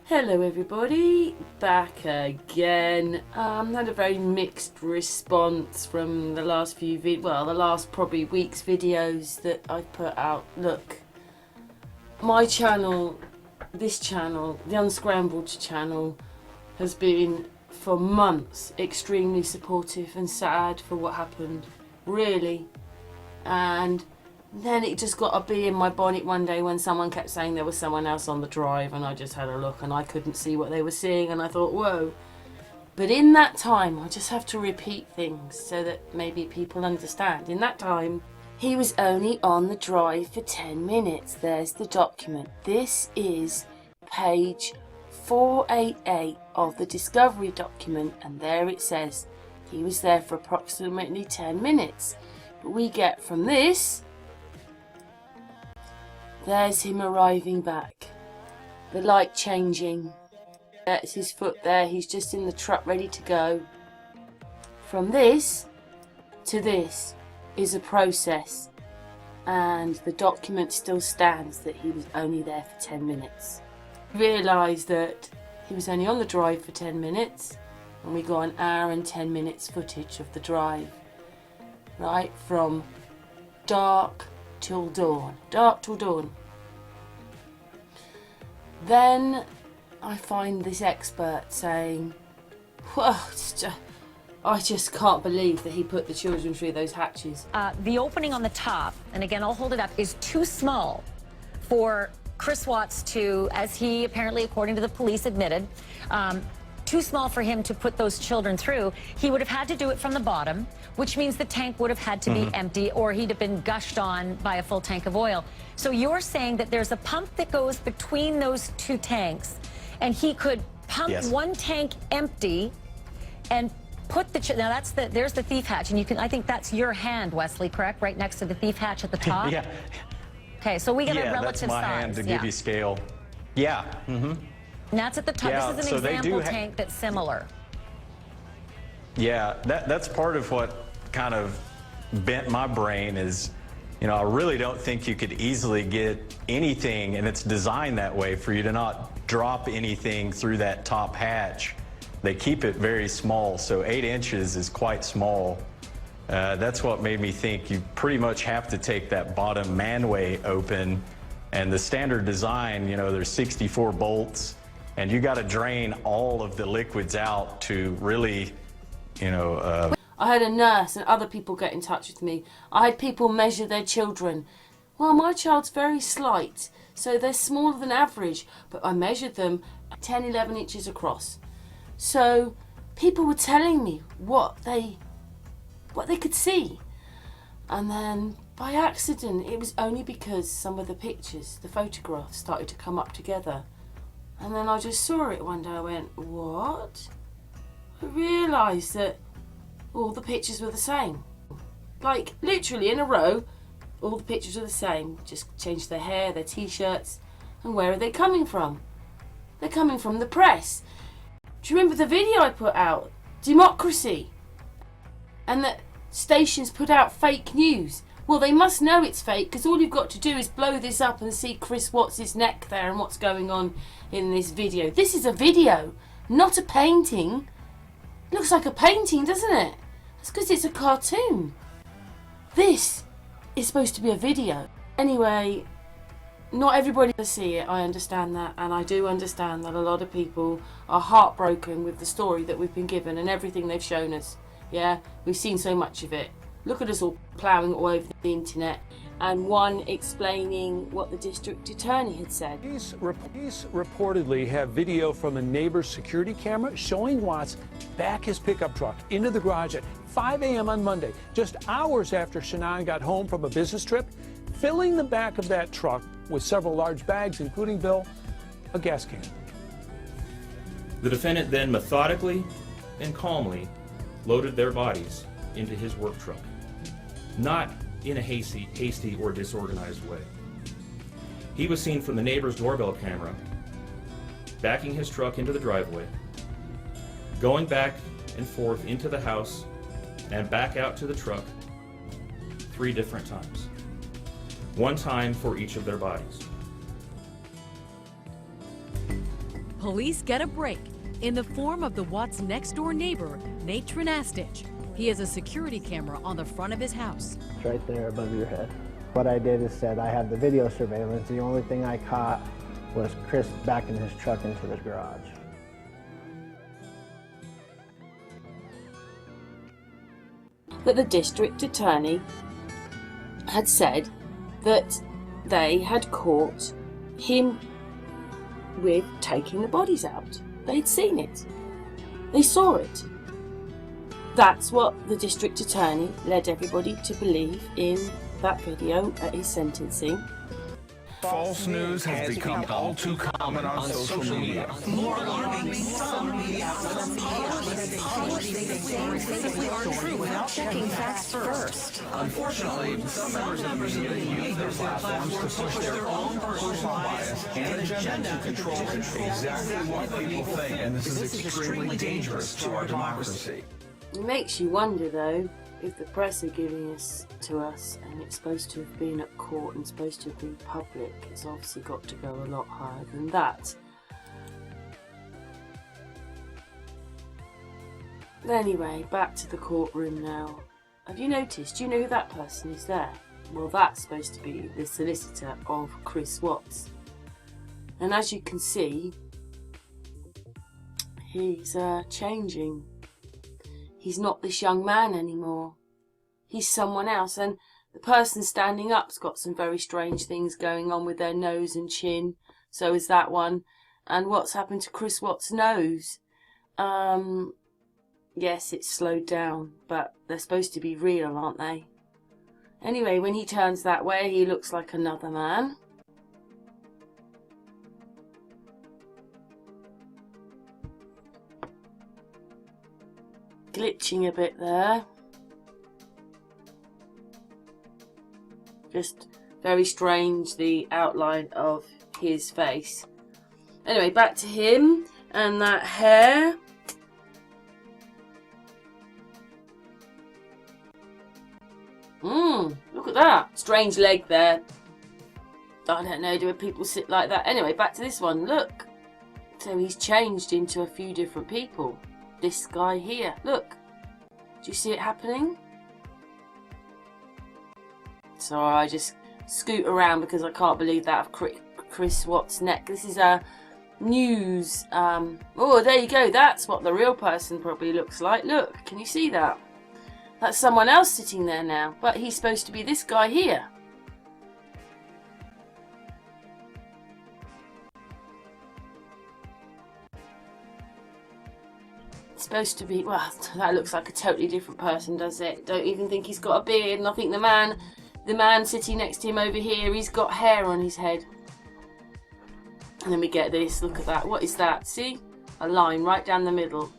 Hello everybody, back again. Had a very mixed response from the last few the last probably week's videos that I've put out. Look, my channel, this channel, the Unscrambled channel, has been for months extremely supportive and sad for what happened, really. And then it just got a bee in my bonnet one day when someone kept saying there was someone else on the drive, and I just had a look and I couldn't see what they were seeing, and I thought, whoa. But in that time, I just have to repeat things so that maybe people understand. In that time, he was only on the drive for 10 minutes. There's the document. This is page 488 of the discovery document, and there it says he was there for approximately 10 minutes. But we get from this, there's him arriving back. The light changing. That's his foot there. He's just in the truck ready to go. From this to this is a process. And the document still stands that he was only there for 10 minutes. Realised that he was only on the drive for 10 minutes. And we got an hour and 10 minutes footage of the drive. Right from dark till dawn. Dark till dawn. Then I find this expert saying, well, I just can't believe that he put the children through those hatches. The opening on the top, and again I'll hold it up, is too small for Chris Watts to, as he apparently, according to the police, admitted, too small for him to put those children through. He would have had to do it from the bottom, which means the tank would have had to be empty, or he'd have been gushed on by a full tank of oil. So you're saying that there's a pump that goes between those two tanks, and he could pump one tank empty and put the now there's the thief hatch, and you can, I think that's your hand, Wesley, correct? Right next to the thief hatch at the top. Yeah. Okay, so we get a relative that's my size. hand to give you scale. Yeah. And that's at the top. Yeah, this is an example tank that's similar. Yeah, that's part of what kind of bent my brain is, you know, I really don't think you could easily get anything, and it's designed that way for you to not drop anything through that top hatch. They keep it very small, so 8 inches is quite small. That's what made me think you pretty much have to take that bottom manway open, and the standard design, you know, there's 64 bolts, and you got to drain all of the liquids out to really, you know. I had a nurse and other people get in touch with me. I had people measure their children. Well, my child's very slight, so they're smaller than average, but I measured them 10, 11 inches across. So people were telling me what they could see. And then by accident, it was only because some of the pictures, the photographs, started to come up together. And then I just saw it one day. I went, what? I realised that all the pictures were the same. Like, literally in a row, all the pictures were the same. Just changed their hair, their t-shirts. And where are they coming from? They're coming from the press. Do you remember the video I put out? Democracy. And that stations put out fake news. Well, they must know it's fake, because all you've got to do is blow this up and see Chris Watts' neck there and what's going on in this video. This is a video, not a painting. It looks like a painting, doesn't it? That's because it's a cartoon. This is supposed to be a video. Anyway, not everybody will see it, I understand that, and I do understand that a lot of people are heartbroken with the story that we've been given and everything they've shown us. Yeah, we've seen so much of it. Look at us all ploughing all over the internet, and one explaining what the district attorney had said. Police reportedly have video from a neighbor's security camera showing Watts back his pickup truck into the garage at 5 a.m. on Monday, just hours after Shannon got home from a business trip, filling the back of that truck with several large bags, including, Bill, a gas can. The defendant then methodically and calmly loaded their bodies into his work truck, not in a hasty or disorganized way. He was seen from the neighbor's doorbell camera, backing his truck into the driveway, going back and forth into the house and back out to the truck 3 different times. 1 time for each of their bodies. police get a break in the form of the Watts' next-door neighbor, Nate Trinastich. He has a security camera on the front of his house. It's right there above your head. What I did is said I have the video surveillance. The only thing I caught was Chris backing his truck into the garage. That the district attorney had said that they had caught him with taking the bodies out. They'd seen it. They saw it. That's what the district attorney led everybody to believe in that video at his sentencing. False news has become all too common on social media. More alarming, some media outlets aren't true without checking facts first. Unfortunately, some members of the media use their platforms to push their own personal bias and agenda to control exactly what people think, and this is extremely dangerous to our democracy. It makes you wonder, though, if the press are giving this to us and it's supposed to have been at court and supposed to have been public, it's obviously got to go a lot higher than that. Anyway, back to the courtroom now. Have you noticed? Do you know who that person is there? Well, that's supposed to be the solicitor of Chris Watts. And as you can see, he's changing. He's not this young man anymore. He's someone else. And the person standing up's got some very strange things going on with their nose and chin. So is that one. And what's happened to Chris Watts' nose? Yes, it's slowed down, but they're supposed to be real, aren't they? Anyway, when he turns that way, he looks like another man. Glitching a bit there. Just very strange, the outline of his face. Anyway, back to him and that hair. Look at that. Strange leg there. I don't know, do people sit like that? Anyway, back to this one. Look. So he's changed into a few different people. This guy here. Look. Do you see it happening? So I just scoot around because I can't believe that of Chris Watts' neck. This is a news. Oh, there you go. That's what the real person probably looks like. Look, can you see that? That's someone else sitting there now. But he's supposed to be this guy here. It's supposed to be, well, that looks like a totally different person, does it? Don't even think he's got a beard. And I think the man sitting next to him over here, he's got hair on his head. And then we get this. Look at that. What is that? See? A line right down the middle.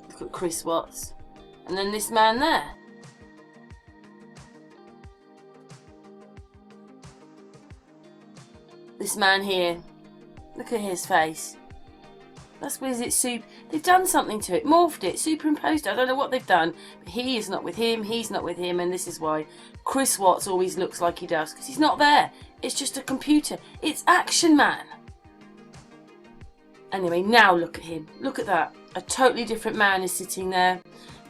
Look at Chris Watts. And then this man there. This man here. Look at his face. That's what is it? They've done something to it. Morphed it. Superimposed it. I don't know what they've done. But he is not with him. He's not with him. And this is why Chris Watts always looks like he does. Because he's not there. It's just a computer. It's Action Man. Anyway, now look at him. Look at that. A totally different man is sitting there.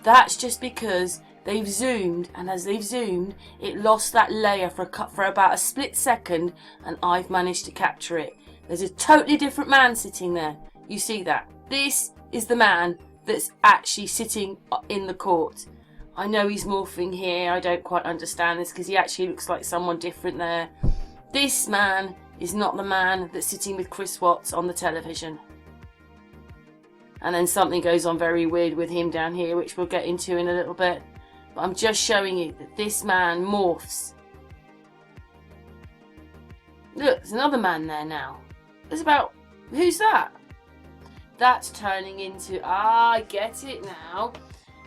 That's just because they've zoomed, and as they've zoomed, it lost that layer for about a split second, and I've managed to capture it. There's a totally different man sitting there. You see that? This is the man that's actually sitting in the court. I know he's morphing here. I don't quite understand this because he actually looks like someone different there. This man is not the man that's sitting with Chris Watts on the television. And then something goes on very weird with him down here, which we'll get into in a little bit. But I'm just showing you that this man morphs. Look, there's another man there now. Who's that? That's turning into, I get it now.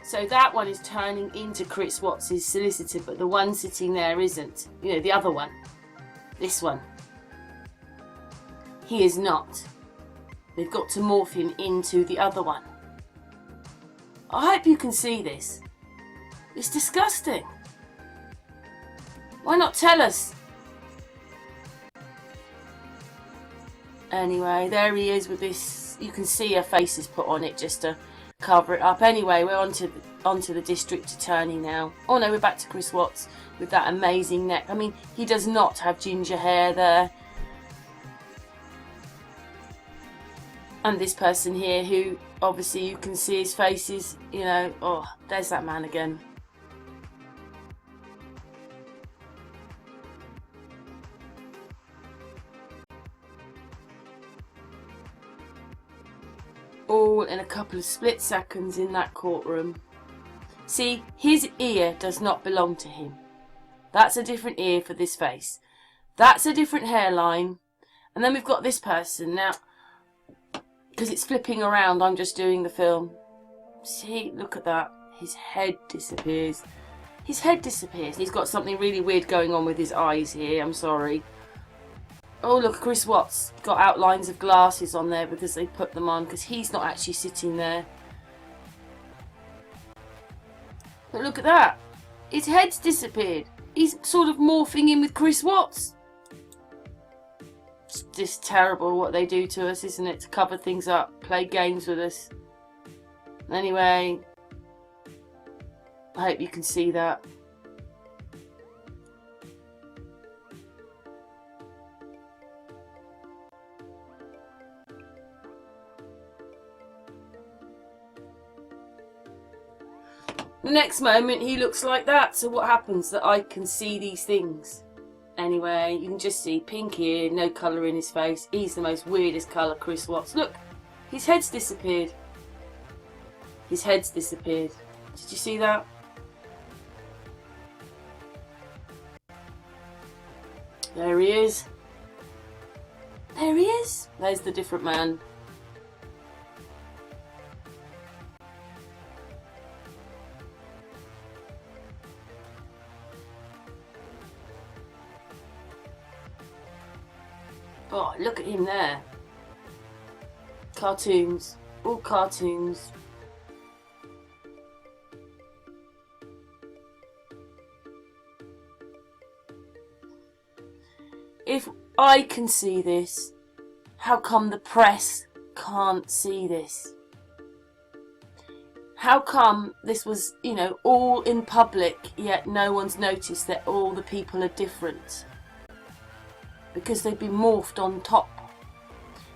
So that one is turning into Chris Watts' solicitor, but the one sitting there isn't. You know, the other one. This one. He is not. They've got to morph him into the other one. I hope you can see this. It's disgusting. Why not tell us? Anyway, there he is with this. You can see her face is put on it just to cover it up. Anyway, we're onto the district attorney now. Oh no, we're back to Chris Watts with that amazing neck. I mean, he does not have ginger hair there. And this person here, who obviously you can see his face is, you know, oh, there's that man again. All in a couple of split seconds in that courtroom. See, his ear does not belong to him. That's a different ear for this face. That's a different hairline. And then we've got this person. Now, because it's flipping around, I'm just doing the film. See, look at that. His head disappears. His head disappears. He's got something really weird going on with his eyes here. I'm sorry. Oh, look, Chris Watts got outlines of glasses on there because they put them on, because he's not actually sitting there. But look at that. His head's disappeared. He's sort of morphing in with Chris Watts. It's just terrible what they do to us, isn't it? To cover things up, play games with us. Anyway, I hope you can see that. The next moment he looks like that, so what happens? That I can see these things. Anyway, you can just see pink ear, no colour in his face. He's the most weirdest colour, Chris Watts. Look, his head's disappeared. His head's disappeared. Did you see that? There he is. There he is. There's the different man. Oh, look at him there. Cartoons. All cartoons. If I can see this, how come the press can't see this? How come this was, you know, all in public, yet no one's noticed that all the people are different? Because they've been morphed on top.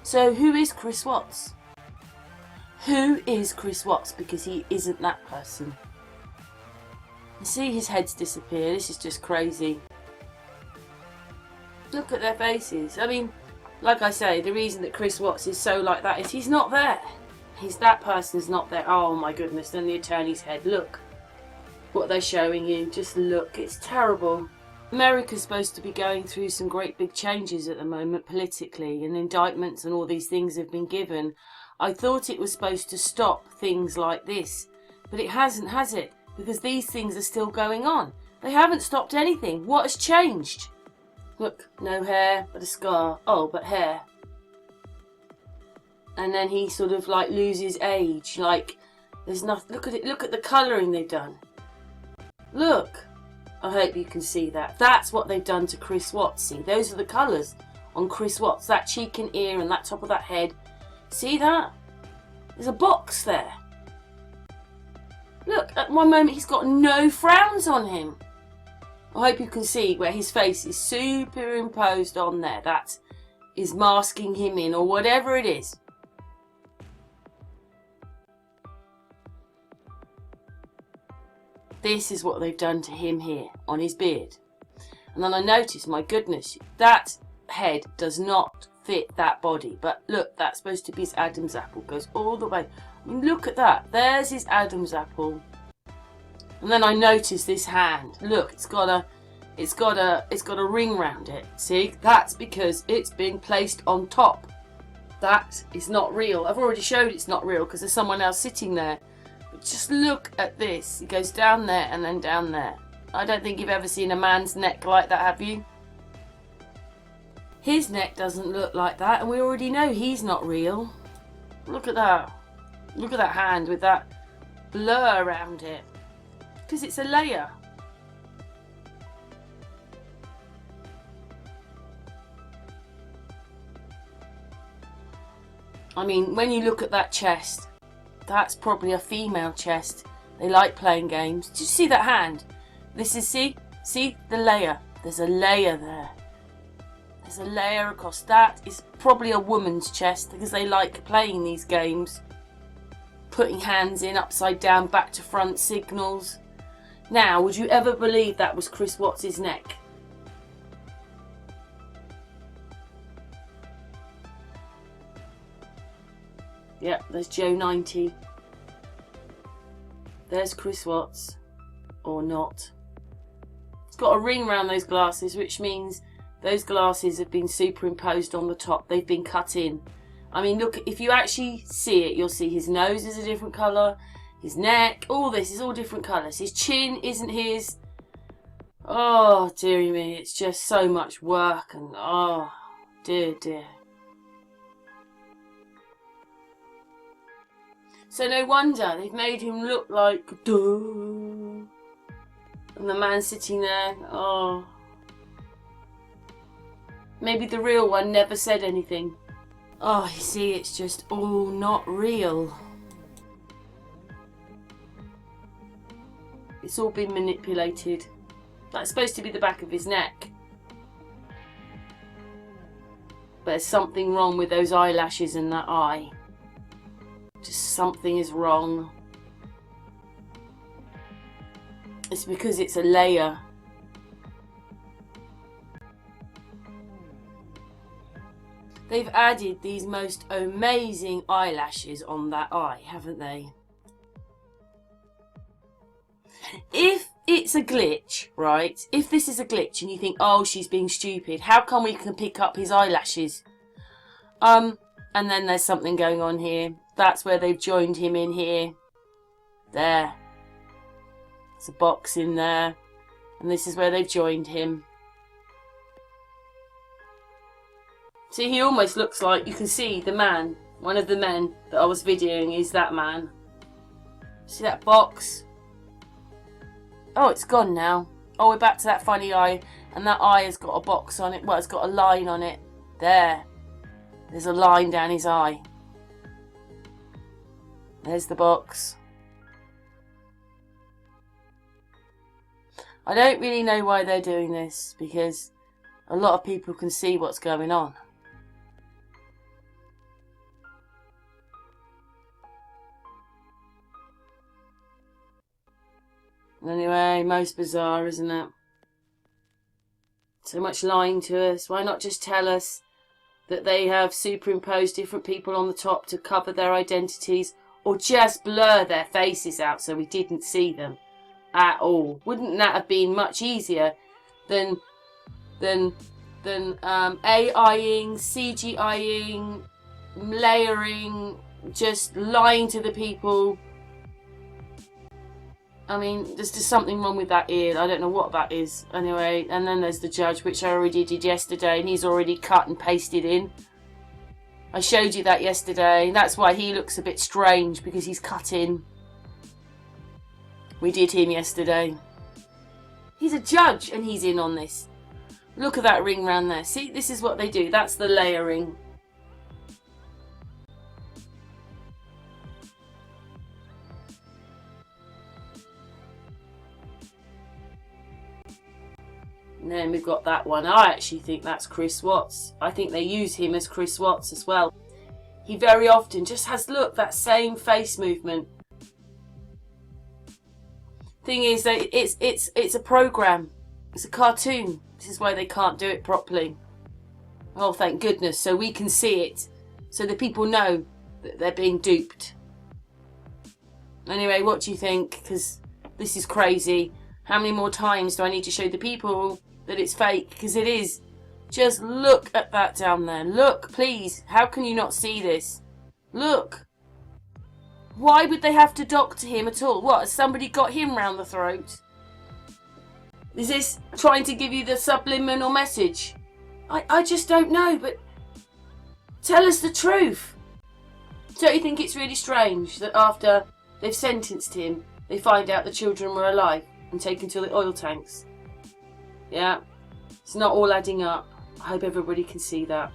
So who is Chris Watts? Who is Chris Watts? Because he isn't that person. You see his head's disappear. This is just crazy. Look at their faces. I mean, like I say, the reason that Chris Watts is so like that is he's not there. That person's not there. Oh my goodness, then the attorney's head. Look what they're showing you. Just look. It's terrible. America's supposed to be going through some great big changes at the moment politically, and indictments and all these things have been given. I thought it was supposed to stop things like this, but it hasn't, has it? Because these things are still going on. They haven't stopped anything. What has changed? Look, no hair, but a scar. Oh, but hair. And then he sort of like loses age. Like, there's nothing. Look at it. Look at the colouring they've done. Look. I hope you can see that. That's what they've done to Chris Watts. See, those are the colours on Chris Watts. That cheek and ear and that top of that head. See that? There's a box there. Look, at one moment he's got no frowns on him. I hope you can see where his face is superimposed on there. That is masking him in, or whatever it is. This is what they've done to him here, on his beard. And then I noticed, my goodness, that head does not fit that body. But look, that's supposed to be his Adam's apple. Goes all the way. I mean, look at that. There's his Adam's apple. And then I noticed this hand. Look, it's got a ring round it. See, that's because it's been placed on top. That is not real. I've already showed it's not real because there's someone else sitting there. But just look at this. It goes down there and then down there. I don't think you've ever seen a man's neck like that, have you? His neck doesn't look like that, and we already know he's not real. Look at that. Look at that hand with that blur around it. Because it's a layer. I mean, when you look at that chest, that's probably a female chest. They like playing games. Did you see that hand? This is, see the layer. There's a layer there. There's a layer across. That is probably a woman's chest because they like playing these games. Putting hands in, upside down, back to front signals. Now, would you ever believe that was Chris Watts' neck? Yep, there's Joe 90. There's Chris Watts. Or not. It's got a ring around those glasses, which means those glasses have been superimposed on the top. They've been cut in. I mean, look, if you actually see it, you'll see his nose is a different colour. His neck, all this is all different colours. His chin isn't his. Oh, dearie me, it's just so much work and oh, dear, dear. So no wonder they've made him look like duh. And the man sitting there, oh. Maybe the real one never said anything. Oh, you see, it's just all not real. It's all been manipulated. That's supposed to be the back of his neck. But there's something wrong with those eyelashes and that eye. Just something is wrong. It's because it's a layer. They've added these most amazing eyelashes on that eye, haven't they? If it's a glitch, right? If this is a glitch and you think, oh, she's being stupid, how come we can pick up his eyelashes? And then there's something going on here. That's where they've joined him in here. There. There's a box in there. And this is where they've joined him. See, he almost looks like, you can see the man, one of the men that I was videoing is that man. See that box? Oh, it's gone now. Oh, we're back to that funny eye. And that eye has got a box on it. Well, it's got a line on it. There. There's a line down his eye. There's the box. I don't really know why they're doing this, because a lot of people can see what's going on. Anyway, most bizarre, isn't it? So much lying to us. Why not just tell us that they have superimposed different people on the top to cover their identities, or just blur their faces out so we didn't see them at all? Wouldn't that have been much easier than AIing, CGIing, layering, just lying to the people? I mean, there's just something wrong with that ear. I don't know what that is. Anyway, and then there's the judge, which I already did yesterday, and he's already cut and pasted in. I showed you that yesterday. That's why he looks a bit strange, because he's cut in. We did him yesterday. He's a judge, and he's in on this. Look at that ring round there. See, this is what they do. That's the layering. And then we've got that one. I actually think that's Chris Watts. I think they use him as Chris Watts as well. He very often just has, look, that same face movement. Thing is that it's a program. It's a cartoon. This is why they can't do it properly. Oh, thank goodness. So we can see it. So the people know that they're being duped. Anyway, what do you think? Because this is crazy. How many more times do I need to show the people that it's fake? Because it is. Just look at that down there. Look, please. How can you not see this? Look. Why would they have to doctor him at all? What, has somebody got him round the throat? Is this trying to give you the subliminal message? I just don't know, but tell us the truth. Don't you think it's really strange that after they've sentenced him, they find out the children were alive and taken to the oil tanks? Yeah, it's not all adding up. I hope everybody can see that.